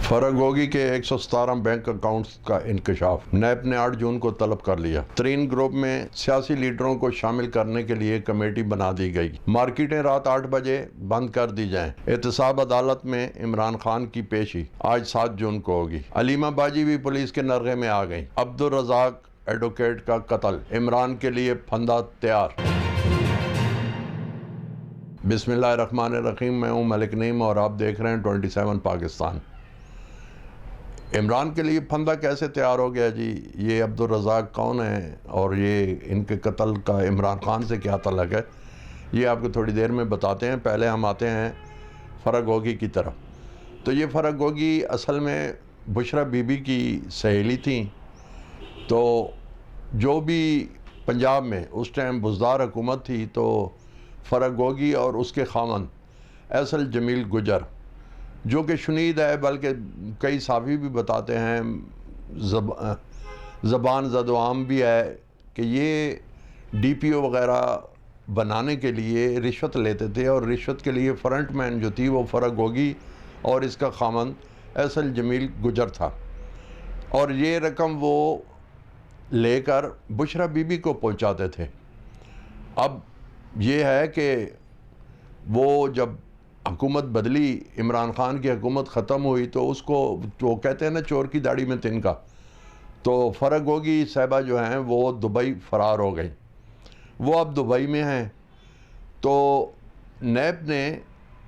فرگوگی کے 117 bank accounts کا انکشاف نیب نے 8 جون کو طلب کر لیا۔ ترین گروپ میں سیاسی لیڈروں کو شامل کرنے کے لیے کمیٹی بنا دی گئی۔ مارکیٹیں رات 8 بجے بند کر دی جائیں۔ احتساب عدالت میں عمران خان کی پیشی آج 7 جون کو ہوگی۔ علیمہ باجی بھی پولیس کے نرغے میں آ گئی۔ عبدالرزاق ایڈوکیٹ کا قتل، عمران کے لیے پھندا تیار۔ بسم اللہ الرحمن الرحیم، میں ہوں ملک نعیم اور آپ دیکھ رہے ہیں 27 پاکستان۔ عمران کے لیے پھندا کیسے تیار ہو گیا جی؟ یہ عبدالرزاق کون ہے اور یہ ان کے قتل کا عمران خان سے کیا تعلق ہے، یہ آپ کو تھوڑی دیر میں بتاتے ہیں۔ پہلے ہم آتے ہیں فرگوگی کی طرف۔ تو یہ فرگوگی اصل میں بشرا بی بی کی سہیلی تھیں۔ تو جو بھی پنجاب میں اس ٹائم بزدار حکومت تھی، تو فرگوگی اور اس کے خاوند ایصل جمیل گجر، جو کہ شنید ہے، بلکہ کئی صحافی بھی بتاتے ہیں، زبان زد و عام بھی ہے، کہ یہ ڈی پی او وغیرہ بنانے کے لیے رشوت لیتے تھے، اور رشوت کے لیے فرنٹ مین جو تھی وہ فرگوگی اور اس کا خاوند ایصل جمیل گجر تھا، اور یہ رقم وہ لے کر بشرا بی بی کو پہنچاتے تھے۔ اب یہ ہے کہ وہ جب حکومت بدلی، عمران خان کی حکومت ختم ہوئی، تو اس کو وہ کہتے ہیں نا چور کی داڑھی میں تنکا، تو فرگوگی صاحبہ جو ہیں وہ دبئی فرار ہو گئی۔ وہ اب دبئی میں ہیں۔ تو نیب نے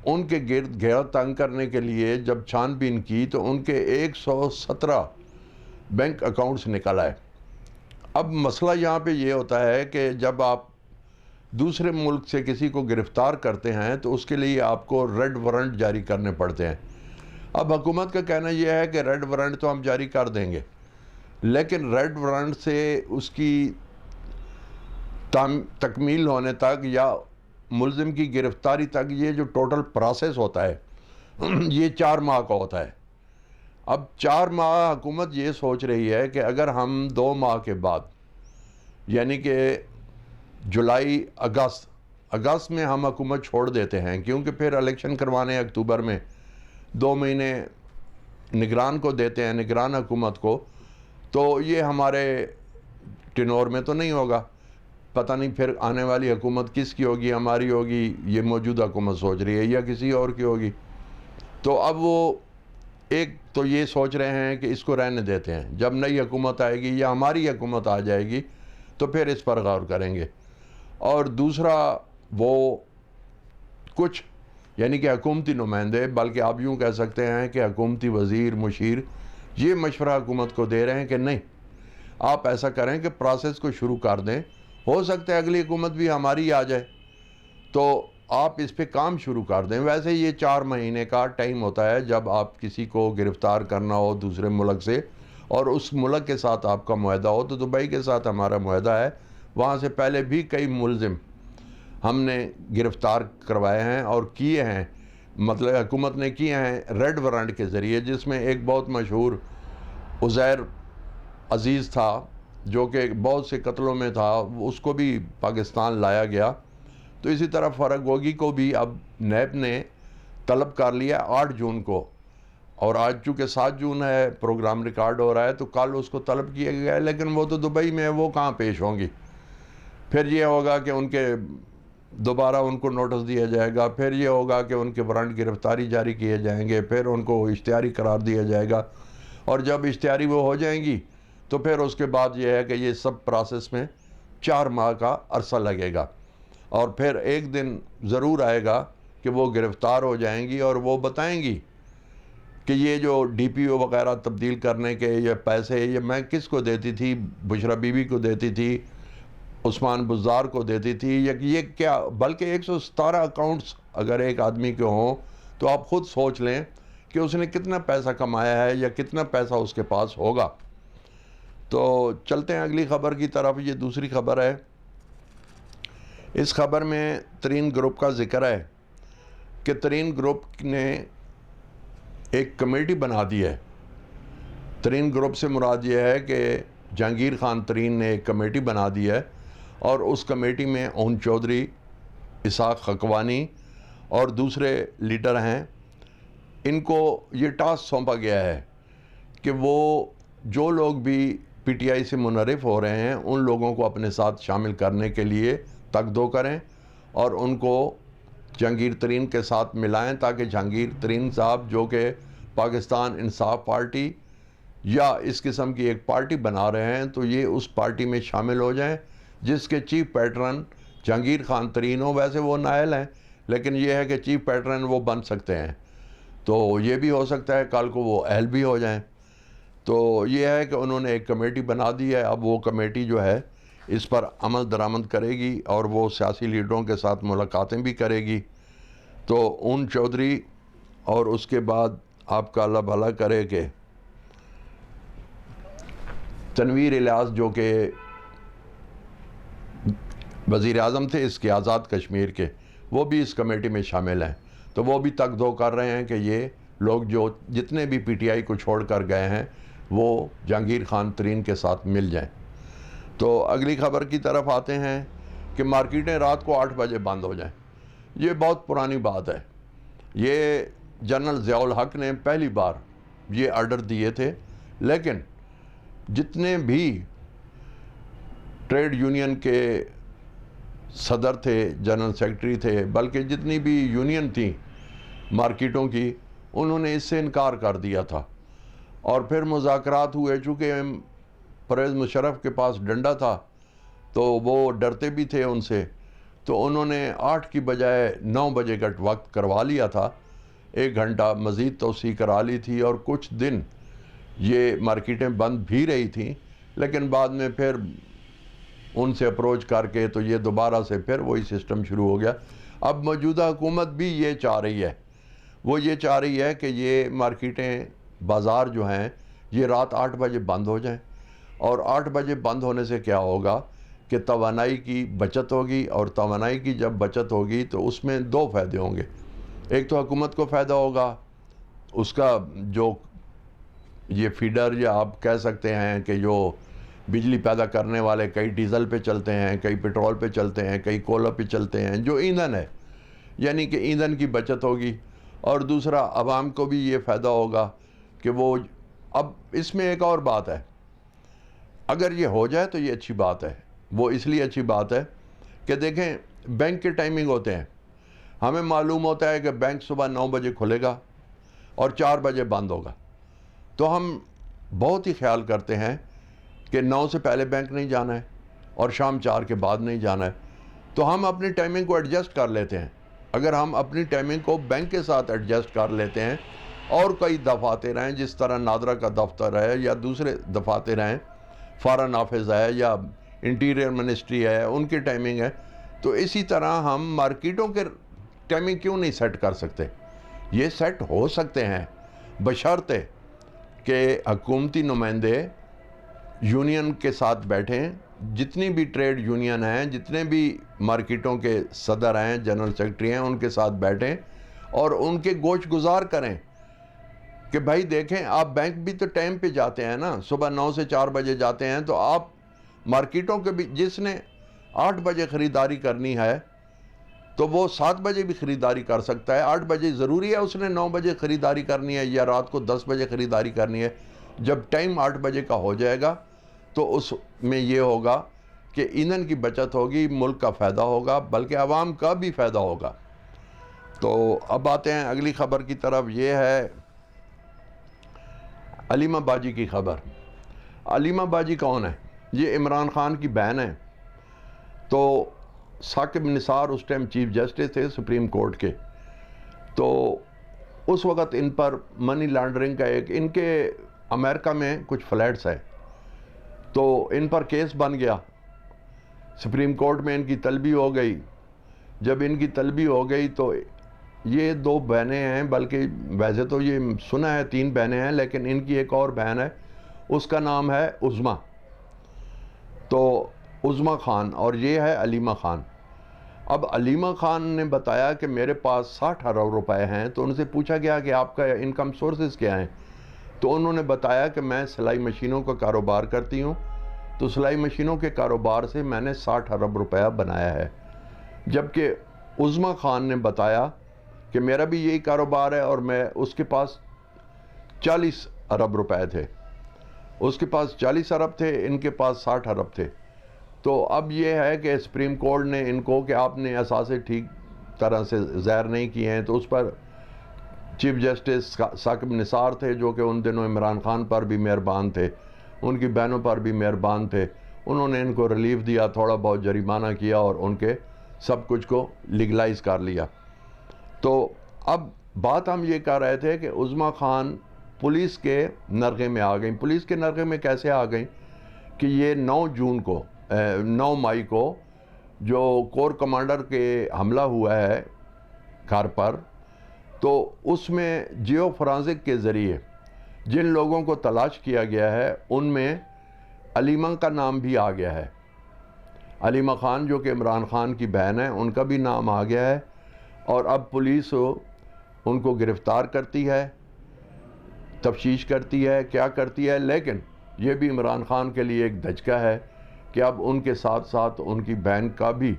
ان کے گرد گھیرا تنگ کرنے کے لیے جب چھان بین کی، تو ان کے 117 بینک اکاؤنٹس نکل آئے۔ اب مسئلہ یہاں پہ یہ ہوتا ہے کہ جب آپ دوسرے ملک سے کسی کو گرفتار کرتے ہیں تو اس کے لیے آپ کو ریڈ وارنٹ جاری کرنے پڑتے ہیں۔ اب حکومت کا کہنا یہ ہے کہ ریڈ وارنٹ تو ہم جاری کر دیں گے، لیکن ریڈ وارنٹ سے اس کی تکمیل ہونے تک یا ملزم کی گرفتاری تک یہ جو ٹوٹل پروسیس ہوتا ہے یہ 4 ماہ کا ہوتا ہے۔ اب 4 ماہ حکومت یہ سوچ رہی ہے کہ اگر ہم 2 ماہ کے بعد، یعنی کہ جولائی اگست میں ہم حکومت چھوڑ دیتے ہیں، کیونکہ پھر الیکشن کروانے اکتوبر میں 2 مہینے نگران کو دیتے ہیں، نگران حکومت کو، تو یہ ہمارے ٹینور میں تو نہیں ہوگا، پتہ نہیں پھر آنے والی حکومت کس کی ہوگی، ہماری ہوگی، یہ موجودہ حکومت سوچ رہی ہے، یا کسی اور کی ہوگی۔ تو اب وہ ایک تو یہ سوچ رہے ہیں کہ اس کو رہنے دیتے ہیں، جب نئی حکومت آئے گی یا ہماری حکومت آ جائے گی تو پھر اس پر غور کریں گے۔ اور دوسرا، وہ کچھ یعنی کہ حکومتی نمائندے، بلکہ آپ یوں کہہ سکتے ہیں کہ حکومتی وزیر، مشیر، یہ مشورہ حکومت کو دے رہے ہیں کہ نہیں، آپ ایسا کریں کہ پروسیس کو شروع کر دیں، ہو سکتا ہے اگلی حکومت بھی ہماری آ جائے، تو آپ اس پہ کام شروع کر دیں۔ ویسے یہ 4 مہینے کا ٹائم ہوتا ہے جب آپ کسی کو گرفتار کرنا ہو دوسرے ملک سے، اور اس ملک کے ساتھ آپ کا معاہدہ ہو۔ تو دبئی کے ساتھ ہمارا معاہدہ ہے، وہاں سے پہلے بھی کئی ملزم ہم نے گرفتار کروائے ہیں اور کیے ہیں، مطلب حکومت نے کیے ہیں ریڈ وارنٹ کے ذریعے، جس میں ایک بہت مشہور عزیر عزیز تھا، جو کہ بہت سے قتلوں میں تھا، اس کو بھی پاکستان لایا گیا۔ تو اسی طرح فرگوگی کو بھی اب نیب نے طلب کر لیا 8 جون کو، اور آج چونکہ 7 جون ہے، پروگرام ریکارڈ ہو رہا ہے، تو کل اس کو طلب کیا گیا ہے، لیکن وہ تو دبئی میں ہے، وہ کہاں پیش ہوں گی۔ پھر یہ ہوگا کہ ان کے دوبارہ ان کو نوٹس دیا جائے گا، پھر یہ ہوگا کہ ان کے وارنٹ گرفتاری جاری کیے جائیں گے، پھر ان کو اشتہاری قرار دیا جائے گا، اور جب اشتہاری وہ ہو جائیں گی تو پھر اس کے بعد یہ ہے کہ یہ سب پروسیس میں 4 ماہ کا عرصہ لگے گا، اور پھر ایک دن ضرور آئے گا کہ وہ گرفتار ہو جائیں گی اور وہ بتائیں گی کہ یہ جو ڈی پی او وغیرہ تبدیل کرنے کے یہ پیسے یہ میں کس کو دیتی تھی، بشرا بی بی کو دیتی تھی، عثمان بزدار کو دیتی تھی، یہ کیا، بلکہ 117 اکاؤنٹس اگر ایک آدمی کے ہوں تو آپ خود سوچ لیں کہ اس نے کتنا پیسہ کمایا ہے یا کتنا پیسہ اس کے پاس ہوگا۔ تو چلتے ہیں اگلی خبر کی طرف۔ یہ دوسری خبر ہے۔ اس خبر میں ترین گروپ کا ذکر ہے کہ ترین گروپ نے ایک کمیٹی بنا دی ہے۔ ترین گروپ سے مراد یہ ہے کہ جہانگیر خان ترین نے ایک کمیٹی بنا دی ہے، اور اس کمیٹی میں اون چودھری، اسحاق حقوانی اور دوسرے لیڈر ہیں۔ ان کو یہ ٹاسک سونپا گیا ہے کہ وہ جو لوگ بھی پی ٹی آئی سے منحرف ہو رہے ہیں ان لوگوں کو اپنے ساتھ شامل کرنے کے لیے تک دو کریں اور ان کو جہانگیر ترین کے ساتھ ملائیں، تاکہ جہانگیر ترین صاحب جو کہ پاکستان انصاف پارٹی یا اس قسم کی ایک پارٹی بنا رہے ہیں تو یہ اس پارٹی میں شامل ہو جائیں جس کے چیف پیٹرن جہانگیر خان ترین ہو۔ ویسے وہ نائل ہیں لیکن یہ ہے کہ چیف پیٹرن وہ بن سکتے ہیں، تو یہ بھی ہو سکتا ہے کل کو وہ اہل بھی ہو جائیں۔ تو یہ ہے کہ انہوں نے ایک کمیٹی بنا دی ہے، اب وہ کمیٹی جو ہے اس پر عمل درآمد کرے گی اور وہ سیاسی لیڈروں کے ساتھ ملاقاتیں بھی کرے گی۔ تو اون چودھری اور اس کے بعد آپ کا اللہ بھلا کرے کہ تنویر الیاس جو کہ وزیر اعظم تھے اس کے آزاد کشمیر کے، وہ بھی اس کمیٹی میں شامل ہیں، تو وہ بھی تک دو کر رہے ہیں کہ یہ لوگ جو جتنے بھی پی ٹی آئی کو چھوڑ کر گئے ہیں وہ جہانگیر خان ترین کے ساتھ مل جائیں۔ تو اگلی خبر کی طرف آتے ہیں کہ مارکیٹیں رات کو 8 بجے بند ہو جائیں۔ یہ بہت پرانی بات ہے، یہ جنرل ضیاء الحق نے پہلی بار یہ آرڈر دیے تھے، لیکن جتنے بھی ٹریڈ یونین کے صدر تھے، جنرل سیکرٹری تھے، بلکہ جتنی بھی یونین تھیں مارکیٹوں کی، انہوں نے اس سے انکار کر دیا تھا اور پھر مذاکرات ہوئے۔ چونکہ پرویز مشرف کے پاس ڈنڈا تھا تو وہ ڈرتے بھی تھے ان سے، تو انہوں نے 8 کی بجائے 9 بجے کا وقت کروا لیا تھا، 1 گھنٹہ مزید توسیع کرا لی تھی، اور کچھ دن یہ مارکیٹیں بند بھی رہی تھیں، لیکن بعد میں پھر ان سے اپروچ کر کے تو یہ دوبارہ سے پھر وہی سسٹم شروع ہو گیا۔ اب موجودہ حکومت بھی یہ چاہ رہی ہے، وہ یہ چاہ رہی ہے کہ یہ مارکیٹیں بازار جو ہیں یہ رات 8 بجے بند ہو جائیں، اور 8 بجے بند ہونے سے کیا ہوگا کہ توانائی کی بچت ہوگی، اور توانائی کی جب بچت ہوگی تو اس میں 2 فائدے ہوں گے۔ ایک تو حکومت کو فائدہ ہوگا، اس کا جو یہ فیڈر یا آپ کہہ سکتے ہیں کہ جو بجلی پیدا کرنے والے کئی ڈیزل پہ چلتے ہیں، کئی پیٹرول پہ چلتے ہیں، کئی کولا پہ چلتے ہیں، جو ایندھن ہے، یعنی کہ ایندھن کی بچت ہوگی، اور دوسرا عوام کو بھی یہ فائدہ ہوگا کہ وہ اب اس میں ایک اور بات ہے، اگر یہ ہو جائے تو یہ اچھی بات ہے۔ وہ اس لیے اچھی بات ہے کہ دیکھیں بینک کے ٹائمنگ ہوتے ہیں، ہمیں معلوم ہوتا ہے کہ بینک صبح 9 بجے کھلے گا اور 4 بجے بند ہوگا، تو ہم بہت ہی خیال کرتے ہیں کہ 9 سے پہلے بینک نہیں جانا ہے اور شام 4 کے بعد نہیں جانا ہے، تو ہم اپنی ٹائمنگ کو ایڈجسٹ کر لیتے ہیں۔ اگر ہم اپنی ٹائمنگ کو بینک کے ساتھ ایڈجسٹ کر لیتے ہیں اور کئی دفاتر ہیں جس طرح نادرا کا دفتر ہے یا دوسرے دفاتر ہیں، فارن آفس ہے یا انٹیریئر منسٹری ہے، ان کی ٹائمنگ ہے، تو اسی طرح ہم مارکیٹوں کے ٹائمنگ کیوں نہیں سیٹ کر سکتے؟ یہ سیٹ ہو سکتے ہیں بشرطے کہ حکومتی نمائندے یونین کے ساتھ بیٹھیں، جتنی بھی ٹریڈ یونین ہیں، جتنے بھی مارکیٹوں کے صدر ہیں، جنرل سیکرٹری ہیں، ان کے ساتھ بیٹھیں اور ان کے گوش گزار کریں کہ بھائی دیکھیں آپ بینک بھی تو ٹائم پہ جاتے ہیں نا، صبح 9 سے 4 بجے جاتے ہیں، تو آپ مارکیٹوں کے بھی جس نے 8 بجے خریداری کرنی ہے تو وہ 7 بجے بھی خریداری کر سکتا ہے۔ 8 بجے ضروری ہے اس نے 9 بجے خریداری کرنی ہے یا رات کو 10 بجے خریداری کرنی ہے؟ جب ٹائم 8 بجے کا ہو جائے گا تو اس میں یہ ہوگا کہ ایندھن کی بچت ہوگی، ملک کا فائدہ ہوگا، بلکہ عوام کا بھی فائدہ ہوگا۔ تو اب آتے ہیں اگلی خبر کی طرف، یہ ہے علیمہ باجی کی خبر۔ علیمہ باجی کون ہے؟ یہ عمران خان کی بہن ہے۔ تو ثاقب نثار اس ٹائم چیف جسٹس تھے سپریم کورٹ کے، تو اس وقت ان پر منی لانڈرنگ کا ان کے امریکہ میں کچھ فلیٹس ہیں، تو ان پر کیس بن گیا، سپریم کورٹ میں ان کی طلبی ہو گئی۔ جب ان کی طلبی ہو گئی تو یہ 2 بہنیں ہیں، بلکہ ویسے تو یہ سنا ہے 3 بہنیں ہیں، لیکن ان کی ایک اور بہن ہے، اس کا نام ہے عظمیٰ، تو عظمیٰ خان، اور یہ ہے علیمہ خان۔ اب علیمہ خان نے بتایا کہ میرے پاس 60 ارب روپے ہیں، تو ان سے پوچھا گیا کہ آپ کا انکم سورسز کیا ہیں، تو انہوں نے بتایا کہ میں سلائی مشینوں کا کاروبار کرتی ہوں، تو سلائی مشینوں کے کاروبار سے میں نے 60 ارب روپیہ بنایا ہے۔ جبکہ عظمیٰ خان نے بتایا کہ میرا بھی یہی کاروبار ہے اور میں اس کے پاس 40 ارب روپے تھے، اس کے پاس 40 ارب تھے، ان کے پاس 60 ارب تھے۔ تو اب یہ ہے کہ سپریم کورٹ نے ان کو کہ آپ نے اثاثے ٹھیک طرح سے ظاہر نہیں کیے ہیں، تو اس پر چیف جسٹس ثاقب نثار تھے جو کہ ان دنوں عمران خان پر بھی مہربان تھے، ان کی بہنوں پر بھی مہربان تھے، انہوں نے ان کو ریلیف دیا، تھوڑا بہت جریمانہ کیا اور ان کے سب کچھ کو لیگلائز کر لیا۔ تو اب بات ہم یہ کر رہے تھے کہ عظمیٰ خان پولیس کے نرغے میں آ گئیں۔ پولیس کے نرغے میں کیسے آ گئیں کہ یہ 9 مئی کو جو کور کمانڈر کے حملہ ہوا ہے گھر پر، تو اس میں جیو فرانزک کے ذریعے جن لوگوں کو تلاش کیا گیا ہے ان میں علیمہ کا نام بھی آ گیا ہے۔ علیمہ خان جو کہ عمران خان کی بہن ہے، ان کا بھی نام آ گیا ہے، اور اب پولیس ان کو گرفتار کرتی ہے، تفتیش کرتی ہے، کیا کرتی ہے، لیکن یہ بھی عمران خان کے لیے ایک دھچکا ہے کہ اب ان کے ساتھ ساتھ ان کی بہن کا بھی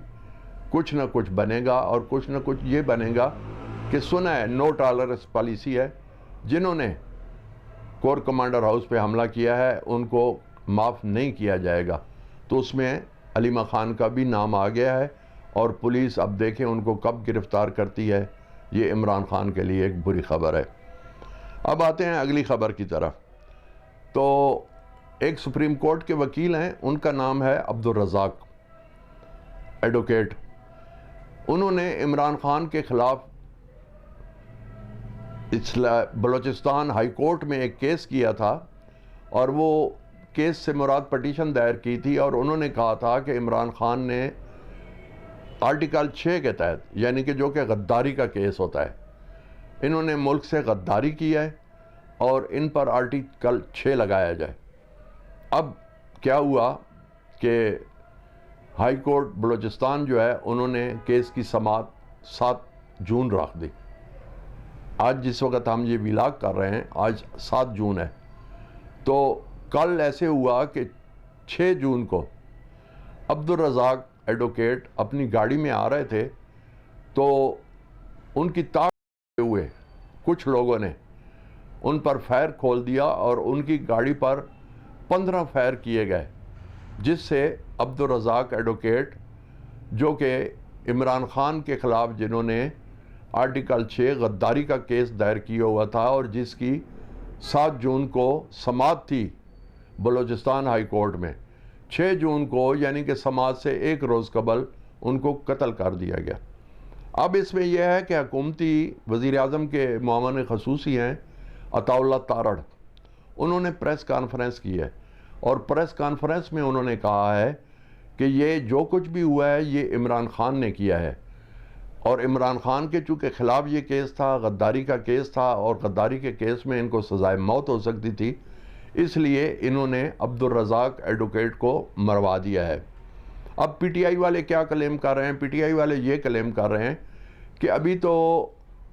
کچھ نہ کچھ بنے گا، اور کچھ نہ کچھ یہ بنے گا کہ سنا ہے نو ٹالرنس پالیسی ہے، جنہوں نے کور کمانڈر ہاؤس پہ حملہ کیا ہے ان کو معاف نہیں کیا جائے گا۔ تو اس میں علیمہ خان کا بھی نام آ گیا ہے، اور پولیس اب دیکھیں ان کو کب گرفتار کرتی ہے۔ یہ عمران خان کے لیے ایک بری خبر ہے۔ اب آتے ہیں اگلی خبر کی طرف۔ تو ایک سپریم کورٹ کے وکیل ہیں، ان کا نام ہے عبدالرزاق ایڈوکیٹ۔ انہوں نے عمران خان کے خلاف بلوچستان ہائی کورٹ میں ایک کیس کیا تھا، اور وہ کیس سے مراد پٹیشن دائر کی تھی، اور انہوں نے کہا تھا کہ عمران خان نے آرٹیکل 6 کے تحت، یعنی کہ جو کہ غداری کا کیس ہوتا ہے، انہوں نے ملک سے غداری کی ہے اور ان پر آرٹیکل 6 لگایا جائے۔ اب کیا ہوا کہ ہائی کورٹ بلوچستان جو ہے انہوں نے کیس کی سماعت 7 جون رکھ دی۔ آج جس وقت ہم یہ ویلاگ کر رہے ہیں، آج 7 جون ہے، تو کل ایسے ہوا کہ 6 جون کو عبدالرزاق ایڈوکیٹ اپنی گاڑی میں آ رہے تھے، تو ان کی تاک ہوئے کچھ لوگوں نے ان پر فائر کھول دیا، اور ان کی گاڑی پر 15 فائر کیے گئے، جس سے عبدالرزاق ایڈوکیٹ جو کہ عمران خان کے خلاف جنہوں نے آرٹیکل 6 غداری کا کیس دائر کیا ہوا تھا، اور جس کی 7 جون کو سماعت تھی بلوچستان ہائی کورٹ میں، 6 جون کو یعنی کہ سماعت سے ایک روز قبل ان کو قتل کر دیا گیا۔ اب اس میں یہ ہے کہ حکومتی وزیر اعظم کے معاون خصوصی ہیں عطا اللہ تارڑ، انہوں نے پریس کانفرنس کی ہے، اور پریس کانفرنس میں انہوں نے کہا ہے کہ یہ جو کچھ بھی ہوا ہے یہ عمران خان نے کیا ہے، اور عمران خان کے چونکہ خلاف یہ کیس تھا، غداری کا کیس تھا، اور غداری کے کیس میں ان کو سزائے موت ہو سکتی تھی، اس لیے انہوں نے عبدالرزاق ایڈوکیٹ کو مروا دیا ہے۔ اب پی ٹی آئی والے کیا کلیم کر رہے ہیں؟ پی ٹی آئی والے یہ کلیم کر رہے ہیں کہ ابھی تو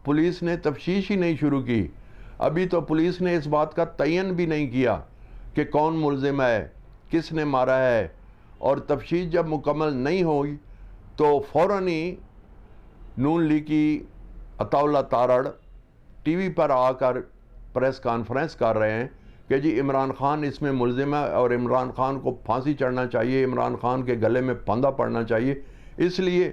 پولیس نے تفتیش ہی نہیں شروع کی، ابھی تو پولیس نے اس بات کا تعین بھی نہیں کیا کہ کون ملزم ہے، کس نے مارا ہے، اور تفتیش جب مکمل نہیں ہوئی تو فوراً ہی نون لیگ کی عطا اللہ تارڑ ٹی وی پر آ کر پریس کانفرنس کر رہے ہیں کہ جی عمران خان اس میں ملزم ہے، اور عمران خان کو پھانسی چڑھنا چاہیے، عمران خان کے گلے میں پھندا پڑنا چاہیے، اس لیے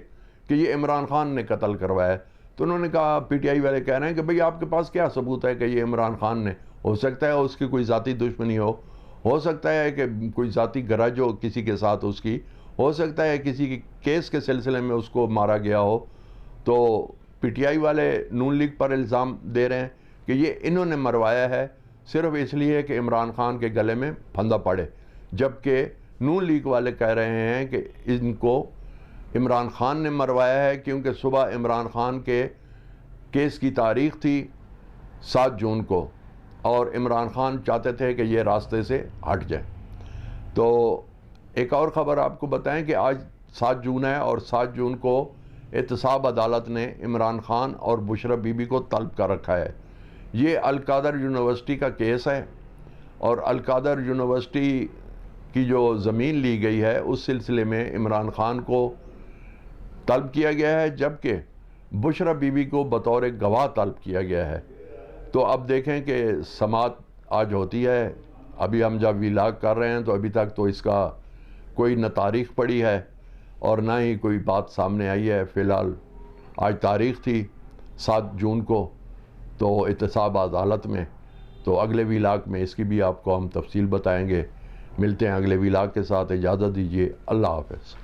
کہ یہ عمران خان نے قتل کروایا ہے۔ تو انہوں نے کہا، پی ٹی آئی والے کہہ رہے ہیں کہ بھئی آپ کے پاس کیا ثبوت ہے کہ یہ عمران خان نے؟ ہو سکتا ہے اس کی کوئی ذاتی دشمنی ہو سکتا ہے کہ کوئی ذاتی گرج ہو کسی کے ساتھ اس کی، ہو سکتا ہے کسی کی کیس کے سلسلے میں اس کو مارا گیا ہو۔ تو پی ٹی آئی والے نون لیگ پر الزام دے رہے ہیں کہ یہ انہوں نے مروایا ہے صرف اس لیے کہ عمران خان کے گلے میں پھندا پڑے، جبکہ نون لیگ والے کہہ رہے ہیں کہ ان کو عمران خان نے مروایا ہے، کیونکہ صبح عمران خان کے کیس کی تاریخ تھی 7 جون کو، اور عمران خان چاہتے تھے کہ یہ راستے سے ہٹ جائیں۔ تو ایک اور خبر آپ کو بتائیں کہ آج 7 جون ہے، اور 7 جون کو احتساب عدالت نے عمران خان اور بشرا بی بی کو طلب کر رکھا ہے۔ یہ القادر یونیورسٹی کا کیس ہے، اور القادر یونیورسٹی کی جو زمین لی گئی ہے اس سلسلے میں عمران خان کو طلب کیا گیا ہے، جبکہ بشرا بی بی کو بطور گواہ طلب کیا گیا ہے۔ تو اب دیکھیں کہ سماعت آج ہوتی ہے، ابھی ہم جب ویلاگ کر رہے ہیں تو ابھی تک تو اس کا کوئی نہ تاریخ پڑی ہے اور نہ ہی کوئی بات سامنے آئی ہے۔ فی الحال آج تاریخ تھی 7 جون کو، تو احتساب عدالت میں، تو اگلے ویلاگ میں اس کی بھی آپ کو ہم تفصیل بتائیں گے۔ ملتے ہیں اگلے ویلاگ کے ساتھ، اجازت دیجیے، اللہ حافظ۔